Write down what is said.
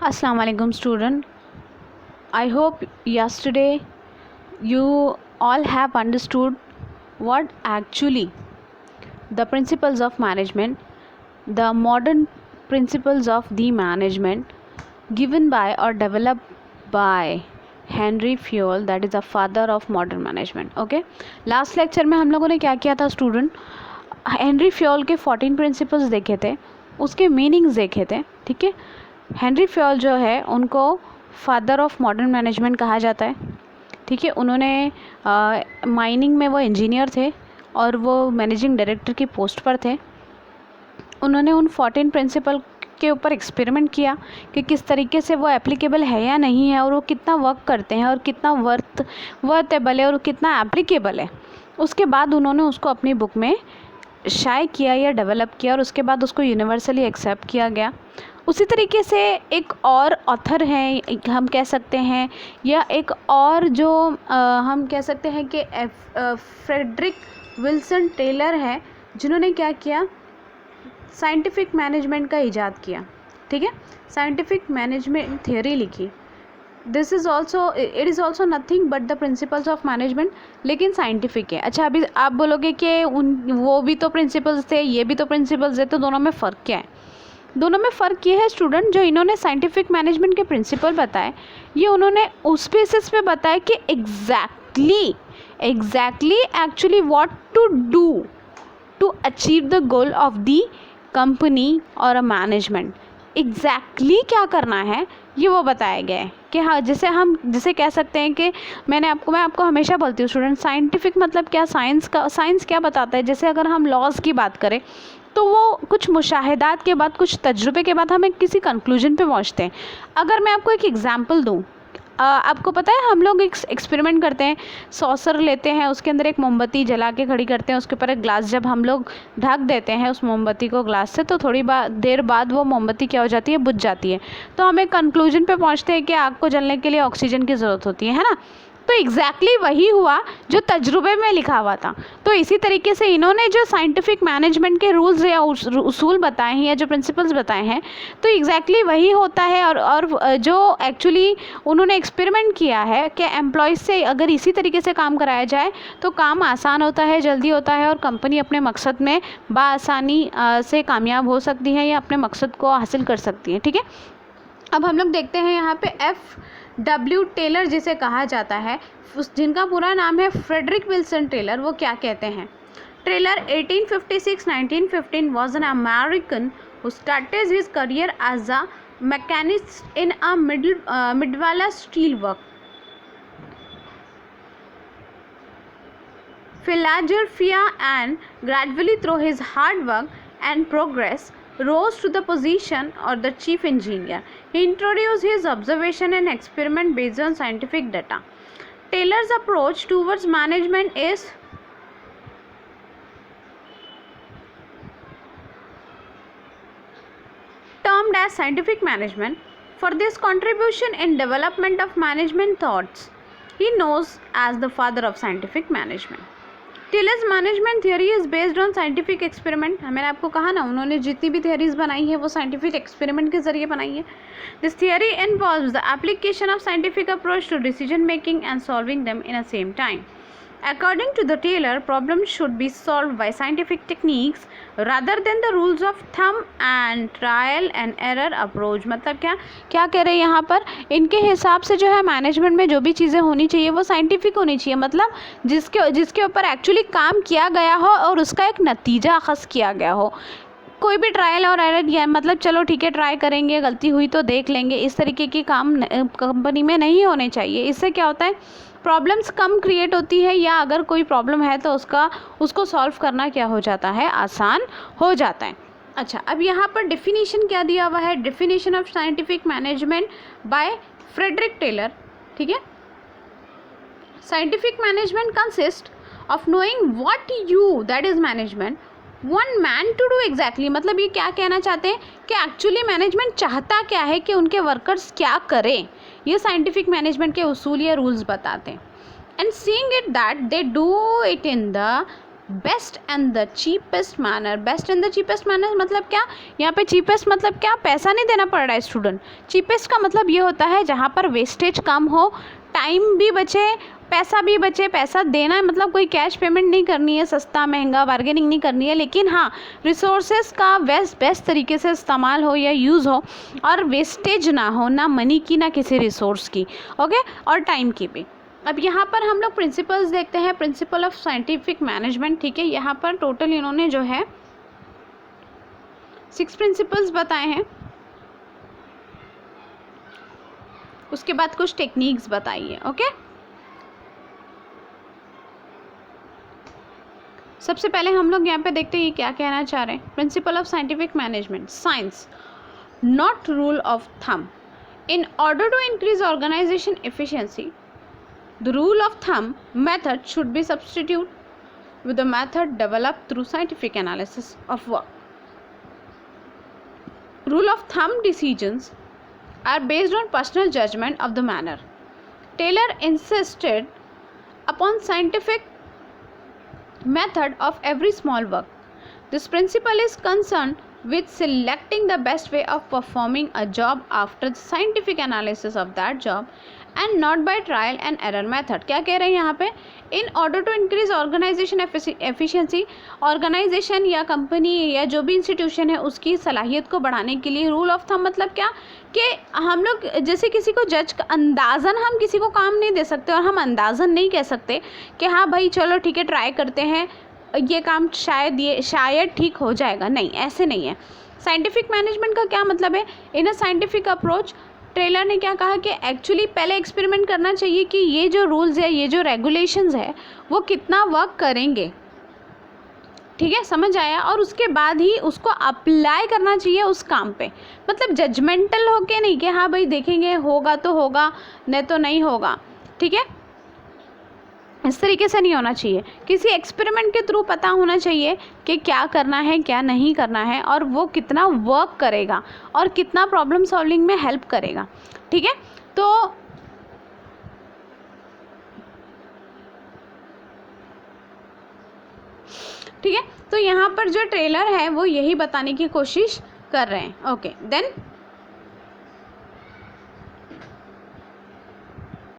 Assalamu alaikum student. I hope yesterday you all have understood what actually the principles of management, the modern principles of the management given by or developed by Henry Fayol, that is the father of modern management. Okay, last lecture में हम लोगों ने क्या किया था student? Henry Fayol के 14 principles देखे थे, उसके मीनिंग्स देखे थे. ठीक है, हेनरी फ्योल जो है उनको फादर ऑफ मॉडर्न मैनेजमेंट कहा जाता है. ठीक है, उन्होंने माइनिंग में वो इंजीनियर थे और वो मैनेजिंग डायरेक्टर की पोस्ट पर थे. उन्होंने उन 14 प्रिंसिपल के ऊपर एक्सपेरिमेंट किया कि किस तरीके से वो एप्लीकेबल है या नहीं है, और वो कितना वर्क करते हैं और कितना वर्थेबल है और कितना एप्लीकेबल है. उसके बाद उन्होंने उसको अपनी बुक में शाये किया या डेवलप किया और उसके बाद उसको यूनिवर्सली एक्सेप्ट किया गया. उसी तरीके से एक और ऑथर हैं, हम कह सकते हैं, या एक और जो हम कह सकते हैं कि फ्रेडरिक विल्सन टेलर है, जिन्होंने क्या किया, साइंटिफिक मैनेजमेंट का इजाद किया. ठीक है, साइंटिफिक मैनेजमेंट थियोरी लिखी. This is also it is also nothing but the principles of management, लेकिन साइंटिफिक है. अच्छा, अभी आप बोलोगे कि वो भी तो प्रिंसिपल्स थे, ये भी तो प्रिंसिपल्स है, तो दोनों में फ़र्क क्या है? दोनों में फ़र्क ये है स्टूडेंट, जो इन्होंने साइंटिफिक मैनेजमेंट के प्रिंसिपल बताए, ये उन्होंने उस बेसिस पे बताया कि exactly actually what to do to achieve the goal of the company और अ मैनेजमेंट. एग्जैक्टली क्या करना है ये वो बताया गया है कि हाँ, जिसे कह सकते हैं कि मैं आपको हमेशा बोलती हूँ स्टूडेंट, साइंटिफिक मतलब क्या, साइंस क्या बताता है. जैसे अगर हम लॉज की बात करें तो वो कुछ मुशाहिदात के बाद, कुछ तजुर्बे के बाद हम एक किसी कंक्लूजन पे पहुँचते हैं. अगर मैं आपको एक एग्जांपल दूँ, आपको पता है हम लोग एक एक्सपेरिमेंट करते हैं, सॉसर लेते हैं, उसके अंदर एक मोमबत्ती जला के खड़ी करते हैं, उसके ऊपर एक ग्लास, जब हम लोग ढक देते हैं उस मोमबत्ती को ग्लास से, तो थोड़ी देर बाद वो मोमबत्ती क्या हो जाती है, बुझ जाती है. तो हम एक कंक्लूजन पे पहुंचते हैं कि आग को जलने के लिए ऑक्सीजन की ज़रूरत होती है ना. तो एग्जैक्टली वही हुआ जो तजुर्बे में लिखा हुआ था. तो इसी तरीके से इन्होंने जो साइंटिफिक मैनेजमेंट के रूल्स या उसूल बताए हैं या जो प्रिंसिपल्स बताए हैं, तो एग्जैक्टली वही होता है. और जो एक्चुअली उन्होंने एक्सपेरिमेंट किया है कि एम्प्लॉयज़ से अगर इसी तरीके से काम कराया जाए तो काम आसान होता है, जल्दी होता है, और कंपनी अपने मकसद में बआसानी से कामयाब हो सकती है या अपने मकसद को हासिल कर सकती है. ठीक है, अब हम लोग देखते हैं यहाँ पे F.W. टेलर जिसे कहा जाता है, जिनका पूरा नाम है फ्रेडरिक विल्सन टेलर, वो क्या कहते हैं. Taylor 1856-1915 was an American who started his career as a machinist in a Midwest steelwork, Philadelphia, and gradually through his hard work and progress rose to the position of the chief engineer. He introduced his observation and experiment based on scientific data. Taylor's approach towards management is termed as scientific management. For this contribution in development of management thoughts, he knows as the father of scientific management. Taylor's management theory is based on scientific experiment. मैंने आपको कहा ना, उन्होंने जितनी भी theories बनाई है वो साइंटिफिक एक्सपेरिमेंट के जरिए बनाई है. This theory involves the application of scientific approach to decision making and solving them in a same time. According to the Taylor, problems should be solved by scientific techniques rather than the rules of thumb and trial and error approach. मतलब क्या कह रहे हैं यहाँ पर, इनके हिसाब से जो है मैनेजमेंट में जो भी चीज़ें होनी चाहिए वो साइंटिफिक होनी चाहिए. मतलब जिसके ऊपर एक्चुअली काम किया गया हो और उसका एक नतीजा अखज़ किया गया हो. कोई भी ट्रायल और एरर, या मतलब चलो ठीक है ट्राई करेंगे, गलती हुई तो देख लेंगे, इस तरीके के काम कंपनी में नहीं होने चाहिए. इससे क्या होता है, प्रॉब्लम्स कम क्रिएट होती है, या अगर कोई प्रॉब्लम है तो उसको सॉल्व करना क्या हो जाता है, आसान हो जाता है. अच्छा, अब यहाँ पर डेफिनेशन क्या दिया हुआ है, definition of scientific management by Frederick Taylor. ठीक है, scientific management consist of knowing what you, that is management, one man to do exactly. मतलब ये क्या कहना चाहते हैं कि एक्चुअली मैनेजमेंट चाहता क्या है कि उनके वर्कर्स क्या करें, ये साइंटिफिक मैनेजमेंट के उसूल या रूल्स बताते हैं. And seeing it that they do it in the best and the cheapest manner. Best and the cheapest manner मतलब क्या, यहाँ पे चीपेस्ट मतलब क्या, पैसा नहीं देना पड़ रहा है स्टूडेंट। चीपेस्ट का मतलब ये होता है जहाँ पर वेस्टेज कम हो, टाइम भी बचे, पैसा भी बचे। पैसा देना है मतलब कोई कैश पेमेंट नहीं करनी है, सस्ता महंगा बार्गेनिंग नहीं करनी है, लेकिन हाँ रिसोर्सेज का बेस्ट तरीके से इस्तेमाल हो या यूज़ हो, और वेस्टेज ना हो, ना मनी की ना किसी रिसोर्स की, ओके, और टाइम की भी। अब यहाँ पर हम लोग प्रिंसिपल्स देखते हैं, प्रिंसिपल ऑफ साइंटिफिक मैनेजमेंट, ठीक है। यहाँ पर टोटल इन्होंने जो है 6 प्रिंसिपल्स बताए हैं, उसके बाद कुछ टेक्निक्स बताई है, ओके। सबसे पहले हम लोग यहाँ पे देखते हैं ये क्या कहना चाह रहे हैं। Principle of scientific management, science not rule of thumb. In order to increase organization efficiency, the rule of thumb method should be substituted with a method developed through scientific analysis of work. Rule of thumb decisions are based on personal judgment of the manner. Taylor insisted upon scientific method of every small work. This principle is concerned with selecting the best way of performing a job after the scientific analysis of that job and not by trial and error method. क्या कह रहे हैं यहाँ पे, in order to increase organization efficiency, organization या company या जो भी इंस्टीट्यूशन है उसकी सलाहियत को बढ़ाने के लिए रूल ऑफ थंब मतलब क्या, कि हम लोग जैसे किसी को जज अंदाज़न हम किसी को काम नहीं दे सकते, और हम अंदाज़न नहीं कह सकते कि हाँ भाई चलो ठीक है ट्राई करते हैं ये काम शायद ठीक हो जाएगा, नहीं, ऐसे नहीं है। साइंटिफिक मैनेजमेंट का क्या मतलब है, इन अ साइंटिफिक अप्रोच टेलर ने क्या कहा कि एक्चुअली पहले एक्सपेरिमेंट करना चाहिए कि ये जो रूल्स है, ये जो रेगुलेशंस है वो कितना वर्क करेंगे, ठीक है, समझ आया, और उसके बाद ही उसको अप्लाई करना चाहिए उस काम पे। मतलब जजमेंटल होके नहीं कि हाँ भाई देखेंगे होगा तो होगा नहीं तो नहीं होगा, ठीक है, इस तरीके से नहीं होना चाहिए। किसी एक्सपेरिमेंट के थ्रू पता होना चाहिए कि क्या करना है क्या नहीं करना है, और वो कितना वर्क करेगा और कितना प्रॉब्लम सॉल्विंग में हेल्प करेगा, ठीक है। तो ठीक है, तो यहाँ पर जो ट्रेलर है वो यही बताने की कोशिश कर रहे हैं, ओके। देन